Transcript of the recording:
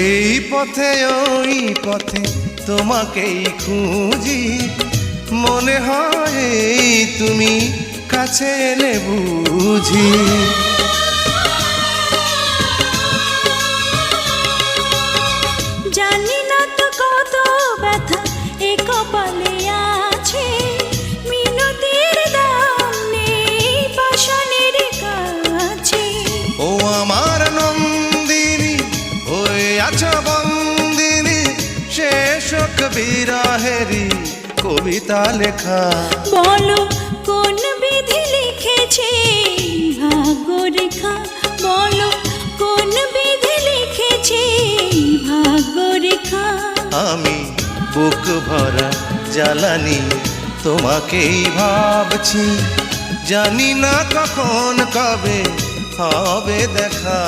এই পথে ওই পথে তোমাকেই খুঁজি, মনে হয় তুমি কাছে এলে বুঝি। জানি না তো কত ব্যথা এ কপালে আছে, মিনতির দাম নেই পাষাণের কাছে। ও আমার নন্দিনী হয়ে আছো বন্দিনী, শেষ বিরহেরি কবিতা লেখা। বলো কোন বিধি লিখেছে ভাগ্যরেখা, বলো কোন বিধি লিখেছে ভাগ্যরেখা। আমি বুক ভরা জ্বালানি তোমাকেই ভাবছি, জানি না কখন কবে হবে দেখা।